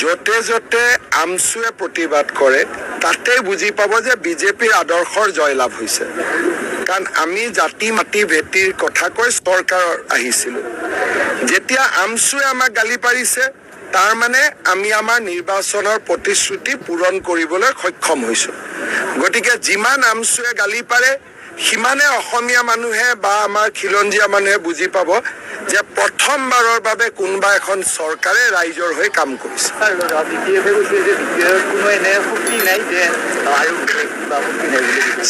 য'তে য'তে আমচুৱে প্ৰতিবাদ কৰে তাতে বুজি পাব যে বিজেপিৰ আদৰ্শৰ জয়লাভ হৈছে। কাৰণ আমি জাতি মাটি ভেটিৰ কথা কৈ চৰকাৰত আহিছিলোঁ। যেতিয়া আমচুৱে আমাক গালি পাৰিছে তাৰ মানে আমি আমাৰ নিৰ্বাচনৰ প্ৰতিশ্ৰুতি পূৰণ কৰিবলৈ সক্ষম হৈছোঁ। গতিকে যিমান আমচুৱে গালি পাৰে সিমানে অসমীয়া মানুহে বা আমাৰ খিলঞ্জীয়া মানুহে বুজি পাব যে প্ৰথমবাৰৰ বাবে কোনোবা এখন চৰকাৰে ৰাইজৰ হৈ কাম কৰিছে।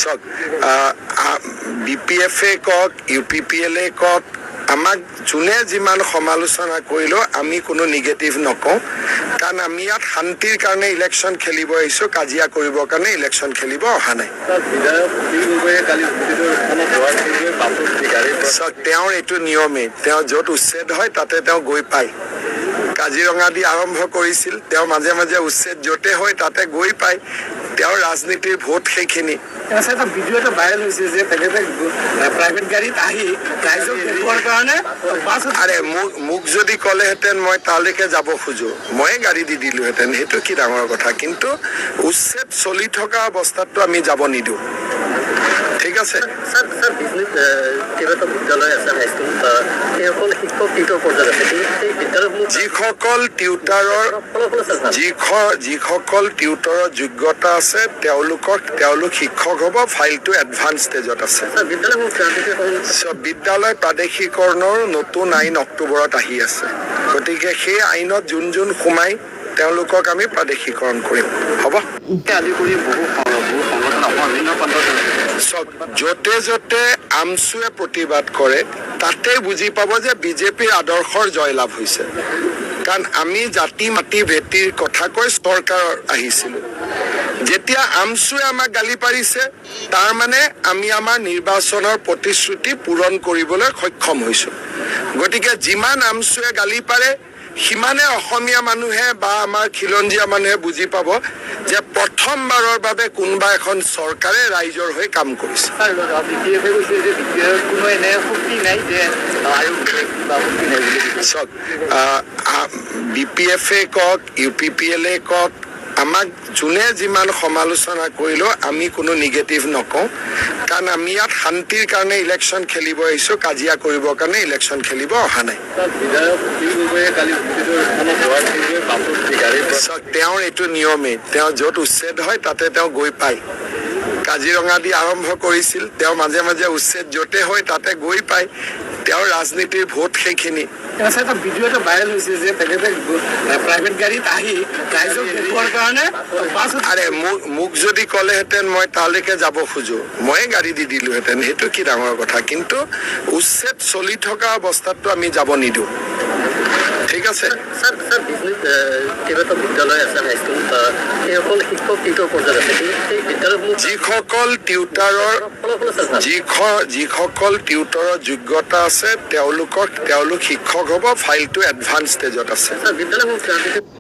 চাওক, BPF-এ কওক, UPPL-এ কওক, আমাক যোনে যিমান সমালোচনা কৰিলেও আমি কোনো নিগেটিভ নকওঁ। কাৰণ আমি ইয়াত শান্তিৰ কাৰণে ইলেকশ্যন খেলিব আহিছোঁ, কাজিয়া কৰিবৰ কাৰণে ইলেকশ্যন খেলিব অহা নাই। চাওক, তেওঁৰ এইটো নিয়মেই, তেওঁ য'ত উচ্ছেদ হয় তাতে তেওঁ গৈ পায়। কাজিৰঙা দি আৰম্ভ কৰিছিল, তেওঁ মাজে মাজে উচ্ছেদ য'তে হয় তাতে গৈ পায়। তেওঁৰ ৰাজনীতিৰ ভোট সেইখিনি। ভিডিঅ' এটা ভাইৰেল হৈছে যে তেখেতে প্ৰাইভেট গাড়ীত আহি ৰাইজক দেখুৱাৰ কাৰণে আৰে মোক যদি ক'লেহেঁতেন মই তালৈকে যাব খোজো, ময়ে গাড়ী দি দিলোহেঁতেন, সেইটো কি ডাঙৰ কথা। কিন্তু উচ্ছেদ চলি থকা অৱস্থাততো আমি যাব নিদিওঁ। ঠিক আছে, যিসকল টিউটৰৰ যোগ্যতা আছে তেওঁলোক শিক্ষক হ'ব। ফাইলটো এডভান্স ষ্টেজত আছে। বিদ্যালয় প্ৰাদেশিকৰণৰ নতুন আইন অক্টোবৰত আহি আছে। গতিকে সেই আইনত যোন সোমাই তেওঁলোকক আমি প্ৰাদেশিকৰণ কৰিম। হ'ব, য'তে য'তে আমচুৱে প্ৰতিবাদ কৰে তাতে বুজি পাব যে বিজেপিৰ আদৰ্শৰ জয়লাভ হৈছে। কাৰণ আমি জাতি মাটি ভেটিৰ কথা কৈ চৰকাৰত আহিছিলোঁ। যেতিয়া আমচুৱে আমাক গালি পাৰিছে তাৰ মানে আমি আমাৰ নিৰ্বাচনৰ প্ৰতিশ্ৰুতি পূৰণ কৰিবলৈ সক্ষম হৈছোঁ। গতিকে যিমান আমচুৱে গালি পাৰে সিমানে অসমীয়া মানুহে বা আমাৰ খিলঞ্জীয়া মানুহে বুজি পাব যে প্ৰথমবাৰৰ বাবে কোনোবা এখন চৰকাৰে ৰাইজৰ হৈ কাম কৰিছে। চাওক, BPF-এ কওক, UPPL-এ কওক, আমাক যোনে যিমান সমালোচনা কৰিলেও আমি কোনো নিগেটিভ নকওঁ। কাৰণ আমি ইয়াত শান্তিৰ কাৰণে ইলেকশ্যন খেলিব আহিছোঁ, কাজিয়া কৰিবৰ কাৰণে ইলেকশ্যন খেলিব অহা নাই। তেওঁৰ এইটো নিয়মেই, তেওঁ য'ত উচ্ছেদ হয় তাতে তেওঁ গৈ পায়। কাজিৰঙা দি আৰম্ভ কৰিছিল, তেওঁ মাজে মাজে উচ্ছেদ য'তে হয় তাতে গৈ পায়। তেওঁৰ ৰাজনীতিৰ ভোট সেইখিনি। ভিডিঅ' এটা ভাইৰেল হৈছে যে তেখেতে প্ৰাইভেট গাড়ীত আহি ৰাইজক দেখুৱাৰ কাৰণে আৰে মোক যদি ক'লেহেঁতেন মই তালৈকে যাব খোজো, ময়ে গাড়ী দি দিলোহেঁতেন, সেইটো কি ডাঙৰ কথা। কিন্তু উচ্ছেদ চলি থকা অৱস্থাততো আমি যাব নিদিওঁ। ঠিক আছে, যিসকল টিউটৰৰ যোগ্যতা আছে তেওঁলোক শিক্ষক হ'ব। ফাইলটো এডভান্স ষ্টেজত আছে।